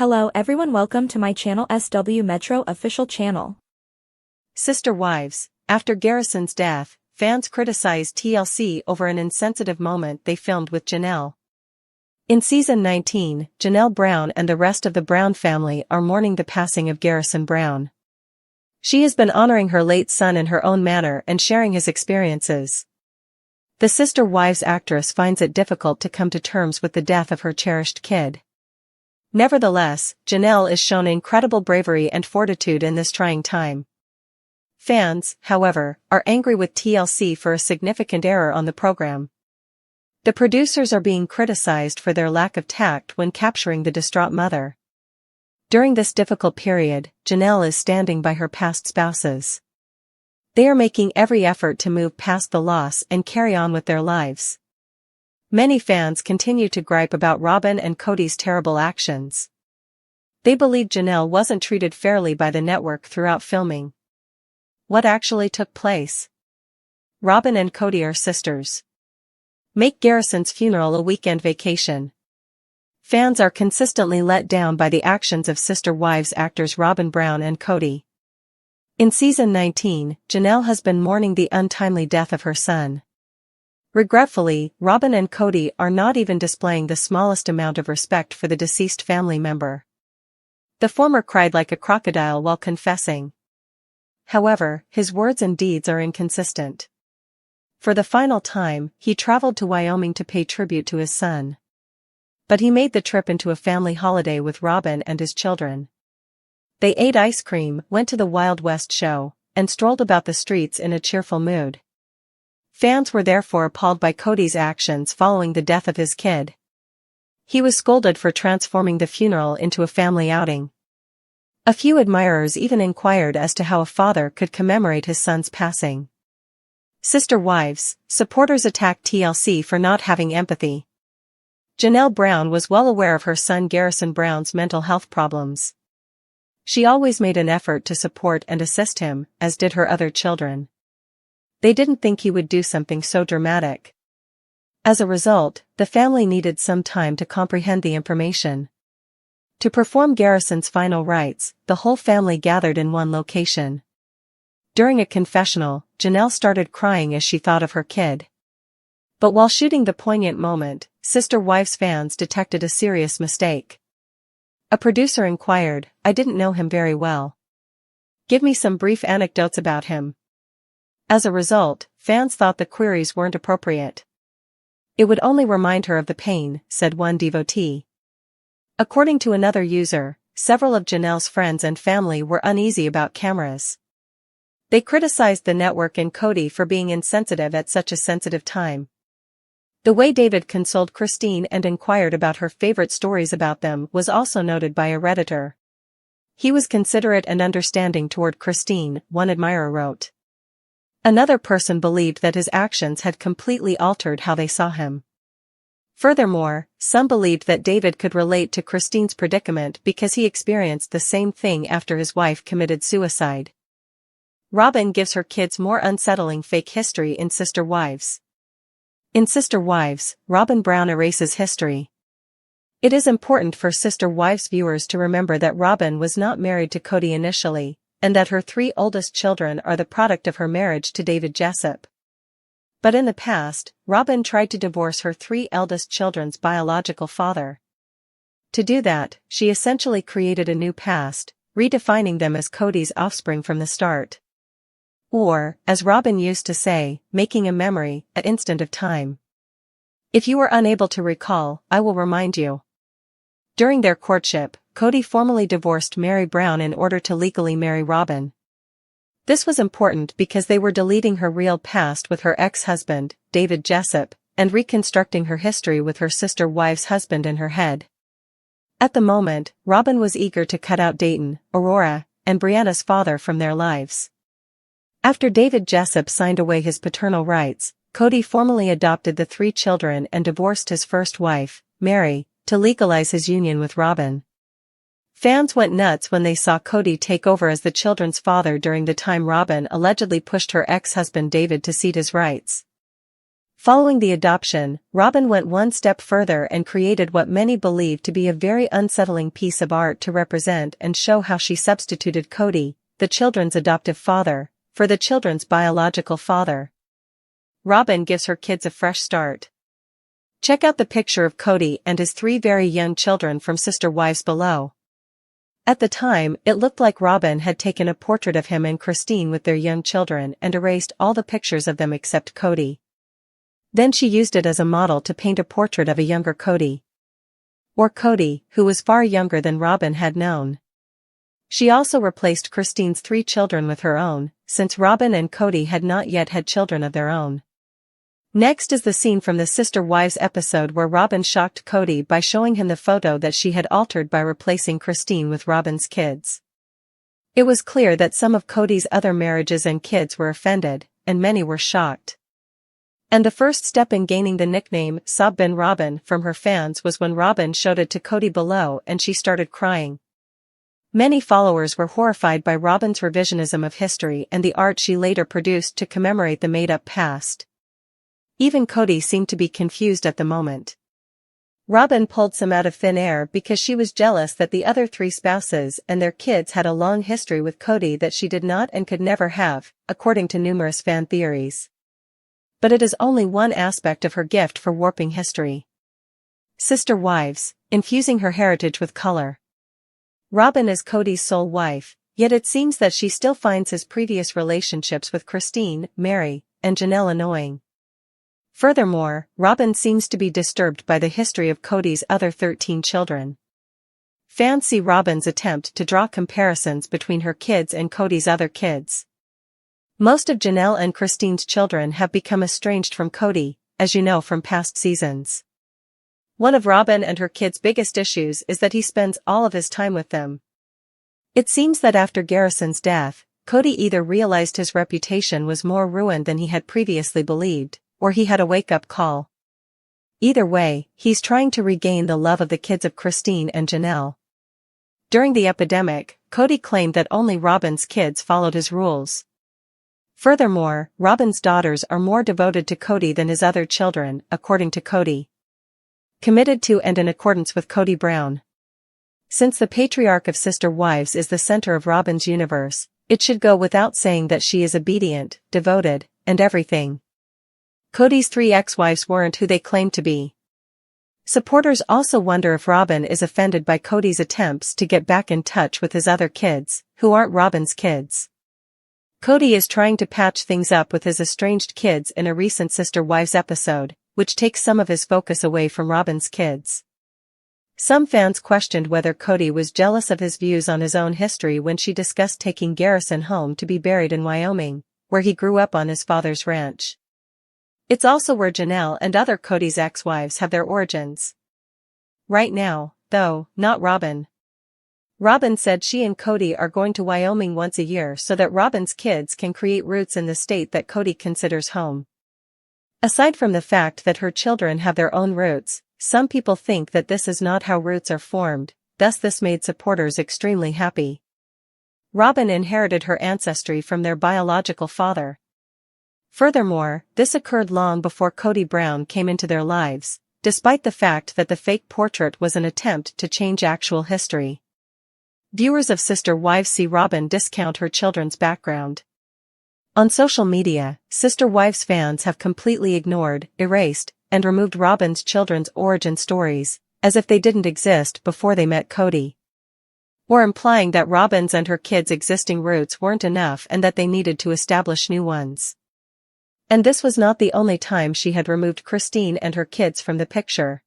Hello everyone, welcome to my channel SW Metro official channel. Sister Wives. After Garrison's death, fans criticized TLC over an insensitive moment they filmed with Janelle. In season 19, Janelle Brown and the rest of the Brown family are mourning the passing of Garrison Brown. She has been honoring her late son in her own manner and sharing his experiences. The Sister Wives actress finds it difficult to come to terms with the death of her cherished kid. Nevertheless, Janelle is shown incredible bravery and fortitude in this trying time. Fans, however, are angry with TLC for a significant error on the program. The producers are being criticized for their lack of tact when capturing the distraught mother. During this difficult period, Janelle is standing by her past spouses. They are making every effort to move past the loss and carry on with their lives. Many fans continue to gripe about Robyn and Kody's terrible actions. They believe Janelle wasn't treated fairly by the network throughout filming. What actually took place? Robyn and Kody are sisters. Make Garrison's funeral a weekend vacation. Fans are consistently let down by the actions of Sister Wives actors Robyn Brown and Kody. In season 19, Janelle has been mourning the untimely death of her son. Regretfully, Robyn and Kody are not even displaying the smallest amount of respect for the deceased family member. The former cried like a crocodile while confessing. However, his words and deeds are inconsistent. For the final time, he traveled to Wyoming to pay tribute to his son. But he made the trip into a family holiday with Robyn and his children. They ate ice cream, went to the Wild West show, and strolled about the streets in a cheerful mood. Fans were therefore appalled by Kody's actions following the death of his kid. He was scolded for transforming the funeral into a family outing. A few admirers even inquired as to how a father could commemorate his son's passing. Sister Wives, supporters attacked TLC for not having empathy. Janelle Brown was well aware of her son Garrison Brown's mental health problems. She always made an effort to support and assist him, as did her other children. They didn't think he would do something so dramatic. As a result, the family needed some time to comprehend the information. To perform Garrison's final rites, the whole family gathered in one location. During a confessional, Janelle started crying as she thought of her kid. But while shooting the poignant moment, Sister Wives fans detected a serious mistake. A producer inquired, "I didn't know him very well. Give me some brief anecdotes about him." As a result, fans thought the queries weren't appropriate. "It would only remind her of the pain," said one devotee. According to another user, several of Janelle's friends and family were uneasy about cameras. They criticized the network and Kody for being insensitive at such a sensitive time. The way David consoled Christine and inquired about her favorite stories about them was also noted by a Redditor. "He was considerate and understanding toward Christine," one admirer wrote. Another person believed that his actions had completely altered how they saw him. Furthermore, some believed that David could relate to Christine's predicament because he experienced the same thing after his wife committed suicide. Robyn gives her kids more unsettling fake history in Sister Wives. In Sister Wives, Robyn Brown erases history. It is important for Sister Wives viewers to remember that Robyn was not married to Kody initially, and that her 3 oldest children are the product of her marriage to David Jessup. But in the past, Robyn tried to divorce her 3 eldest children's biological father. To do that, she essentially created a new past, redefining them as Kody's offspring from the start. Or, as Robyn used to say, making a memory, an instant of time. "If you are unable to recall, I will remind you." During their courtship, Kody formally divorced Mary Brown in order to legally marry Robyn. This was important because they were deleting her real past with her ex-husband, David Jessup, and reconstructing her history with her sister wife's husband in her head. At the moment, Robyn was eager to cut out Dayton, Aurora, and Brianna's father from their lives. After David Jessup signed away his paternal rights, Kody formally adopted the 3 children and divorced his first wife, Mary, to legalize his union with Robyn. Fans went nuts when they saw Kody take over as the children's father during the time Robyn allegedly pushed her ex-husband David to cede his rights. Following the adoption, Robyn went one step further and created what many believe to be a very unsettling piece of art to represent and show how she substituted Kody, the children's adoptive father, for the children's biological father. Robyn gives her kids a fresh start. Check out the picture of Kody and his 3 very young children from Sister Wives below. At the time, it looked like Robyn had taken a portrait of him and Christine with their young children and erased all the pictures of them except Kody. Then she used it as a model to paint a portrait of a younger Kody. Or Kody, who was far younger than Robyn had known. She also replaced Christine's 3 children with her own, since Robyn and Kody had not yet had children of their own. Next is the scene from the Sister Wives episode where Robyn shocked Kody by showing him the photo that she had altered by replacing Christine with Robyn's kids. It was clear that some of Kody's other marriages and kids were offended, and many were shocked. And the first step in gaining the nickname Sob Ben Robyn from her fans was when Robyn showed it to Kody below and she started crying. Many followers were horrified by Robyn's revisionism of history and the art she later produced to commemorate the made-up past. Even Kody seemed to be confused at the moment. Robyn pulled some out of thin air because she was jealous that the other 3 spouses and their kids had a long history with Kody that she did not and could never have, according to numerous fan theories. But it is only one aspect of her gift for warping history. Sister Wives, infusing her heritage with color. Robyn is Kody's sole wife, yet it seems that she still finds his previous relationships with Christine, Mary, and Janelle annoying. Furthermore, Robyn seems to be disturbed by the history of Kody's other 13 children. Fans see Robyn's attempt to draw comparisons between her kids and Kody's other kids. Most of Janelle and Christine's children have become estranged from Kody, as you know from past seasons. One of Robyn and her kids' biggest issues is that he spends all of his time with them. It seems that after Garrison's death, Kody either realized his reputation was more ruined than he had previously believed, or he had a wake-up call. Either way, he's trying to regain the love of the kids of Christine and Janelle. During the epidemic, Kody claimed that only Robyn's kids followed his rules. Furthermore, Robyn's daughters are more devoted to Kody than his other children, according to Kody. Committed to and in accordance with Kody Brown. Since the patriarch of Sister Wives is the center of Robyn's universe, it should go without saying that she is obedient, devoted, and everything. Kody's 3 ex-wives weren't who they claimed to be. Supporters also wonder if Robyn is offended by Kody's attempts to get back in touch with his other kids, who aren't Robyn's kids. Kody is trying to patch things up with his estranged kids in a recent Sister Wives episode, which takes some of his focus away from Robyn's kids. Some fans questioned whether Kody was jealous of his views on his own history when she discussed taking Garrison home to be buried in Wyoming, where he grew up on his father's ranch. It's also where Janelle and other Kody's ex-wives have their origins. Right now, though, not Robyn. Robyn said she and Kody are going to Wyoming once a year so that Robyn's kids can create roots in the state that Kody considers home. Aside from the fact that her children have their own roots, some people think that this is not how roots are formed, thus this made supporters extremely happy. Robyn inherited her ancestry from their biological father. Furthermore, this occurred long before Kody Brown came into their lives, despite the fact that the fake portrait was an attempt to change actual history. Viewers of Sister Wives see Robyn discount her children's background. On social media, Sister Wives fans have completely ignored, erased, and removed Robyn's children's origin stories, as if they didn't exist before they met Kody. Or implying that Robyn's and her kids' existing roots weren't enough and that they needed to establish new ones. And this was not the only time she had removed Christine and her kids from the picture.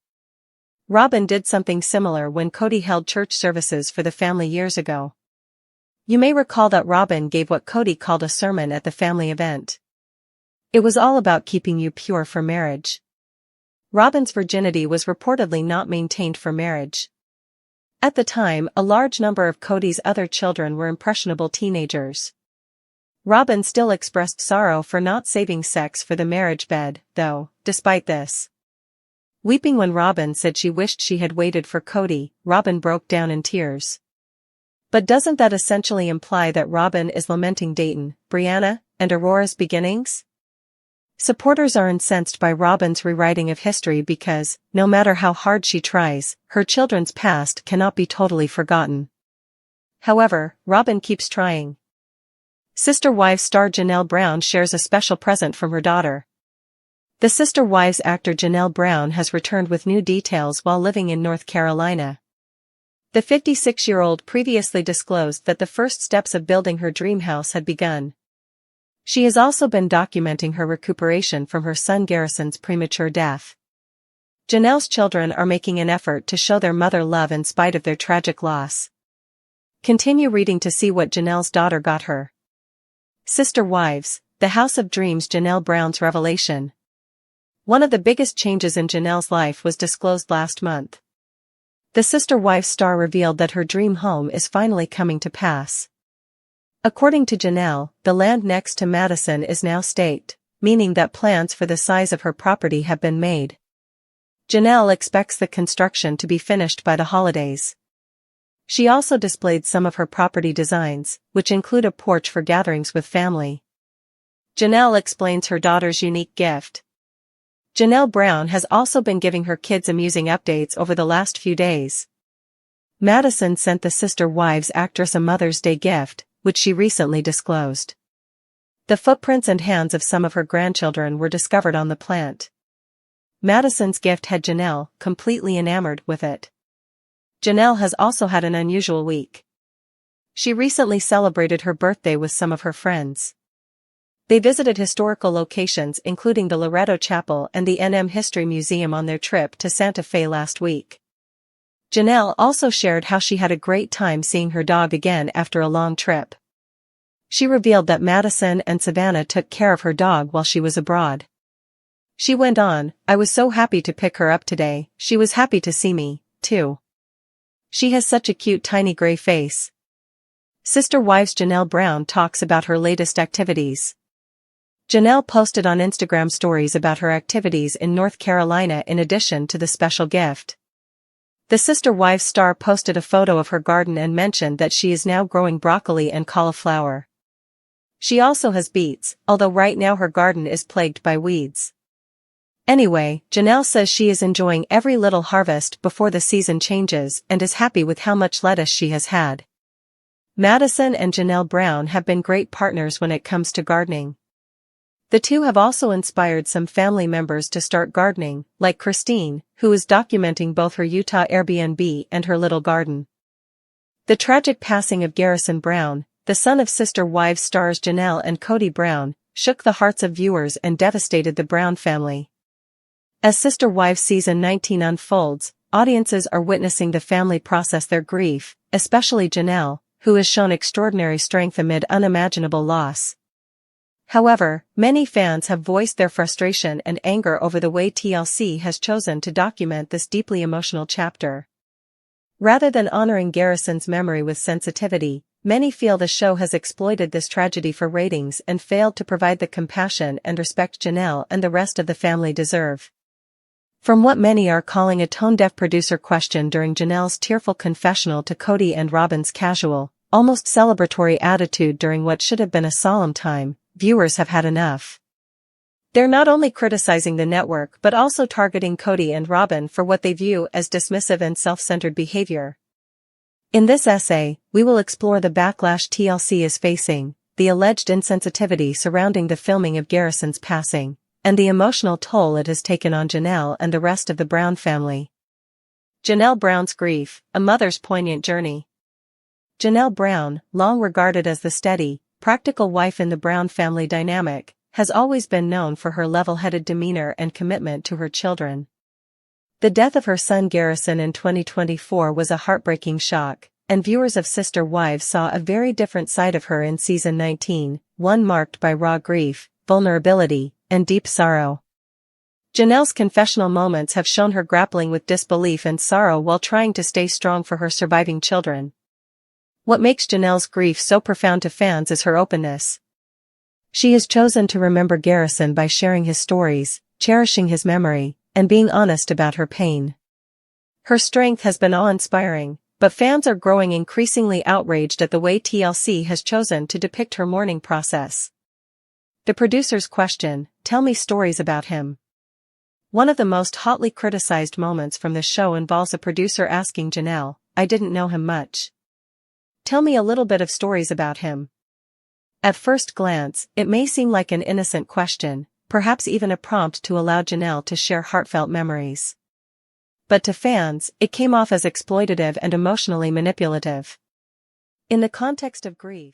Robyn did something similar when Kody held church services for the family years ago. You may recall that Robyn gave what Kody called a sermon at the family event. It was all about keeping you pure for marriage. Robyn's virginity was reportedly not maintained for marriage. At the time, a large number of Kody's other children were impressionable teenagers. Robyn still expressed sorrow for not saving sex for the marriage bed, though, despite this. Weeping when Robyn said she wished she had waited for Kody, Robyn broke down in tears. But doesn't that essentially imply that Robyn is lamenting Dayton, Brianna, and Aurora's beginnings? Supporters are incensed by Robyn's rewriting of history because, no matter how hard she tries, her children's past cannot be totally forgotten. However, Robyn keeps trying. Sister Wives star Janelle Brown shares a special present from her daughter. The Sister Wives actor Janelle Brown has returned with new details while living in North Carolina. The 56-year-old previously disclosed that the first steps of building her dream house had begun. She has also been documenting her recuperation from her son Garrison's premature death. Janelle's children are making an effort to show their mother love in spite of their tragic loss. Continue reading to see what Janelle's daughter got her. Sister Wives, The House of Dreams. Janelle Brown's revelation. One of the biggest changes in Janelle's life was disclosed last month. The Sister Wives star revealed that her dream home is finally coming to pass. According to Janelle, the land next to Madison is now staked, meaning that plans for the size of her property have been made. Janelle expects the construction to be finished by the holidays. She also displayed some of her property designs, which include a porch for gatherings with family. Janelle explains her daughter's unique gift. Janelle Brown has also been giving her kids amusing updates over the last few days. Madison sent the Sister Wives actress a Mother's Day gift, which she recently disclosed. The footprints and hands of some of her grandchildren were discovered on the plant. Madison's gift had Janelle completely enamored with it. Janelle has also had an unusual week. She recently celebrated her birthday with some of her friends. They visited historical locations including the Loretto Chapel and the NM History Museum on their trip to Santa Fe last week. Janelle also shared how she had a great time seeing her dog again after a long trip. She revealed that Madison and Savannah took care of her dog while she was abroad. She went on, "I was so happy to pick her up today, she was happy to see me, too. She has such a cute tiny gray face." Sister Wives Janelle Brown talks about her latest activities. Janelle posted on Instagram stories about her activities in North Carolina in addition to the special gift. The Sister Wives star posted a photo of her garden and mentioned that she is now growing broccoli and cauliflower. She also has beets, although right now her garden is plagued by weeds. Anyway, Janelle says she is enjoying every little harvest before the season changes and is happy with how much lettuce she has had. Madison and Janelle Brown have been great partners when it comes to gardening. The two have also inspired some family members to start gardening, like Christine, who is documenting both her Utah Airbnb and her little garden. The tragic passing of Garrison Brown, the son of Sister Wives stars Janelle and Kody Brown, shook the hearts of viewers and devastated the Brown family. As Sister Wives season 19 unfolds, audiences are witnessing the family process their grief, especially Janelle, who has shown extraordinary strength amid unimaginable loss. However, many fans have voiced their frustration and anger over the way TLC has chosen to document this deeply emotional chapter. Rather than honoring Garrison's memory with sensitivity, many feel the show has exploited this tragedy for ratings and failed to provide the compassion and respect Janelle and the rest of the family deserve. From what many are calling a tone-deaf producer question during Janelle's tearful confessional to Kody and Robyn's casual, almost celebratory attitude during what should have been a solemn time, viewers have had enough. They're not only criticizing the network but also targeting Kody and Robyn for what they view as dismissive and self-centered behavior. In this essay, we will explore the backlash TLC is facing, the alleged insensitivity surrounding the filming of Garrison's passing, and the emotional toll it has taken on Janelle and the rest of the Brown family. Janelle Brown's grief, a mother's poignant journey. Janelle Brown, long regarded as the steady, practical wife in the Brown family dynamic, has always been known for her level-headed demeanor and commitment to her children. The death of her son Garrison in 2024 was a heartbreaking shock, and viewers of Sister Wives saw a very different side of her in season 19, one marked by raw grief, vulnerability, and deep sorrow. Janelle's confessional moments have shown her grappling with disbelief and sorrow while trying to stay strong for her surviving children. What makes Janelle's grief so profound to fans is her openness. She has chosen to remember Garrison by sharing his stories, cherishing his memory, and being honest about her pain. Her strength has been awe-inspiring, but fans are growing increasingly outraged at the way TLC has chosen to depict her mourning process. The producer's question, "Tell me stories about him." One of the most hotly criticized moments from the show involves a producer asking Janelle, "I didn't know him much. Tell me a little bit of stories about him." At first glance, it may seem like an innocent question, perhaps even a prompt to allow Janelle to share heartfelt memories. But to fans, it came off as exploitative and emotionally manipulative. In the context of grief,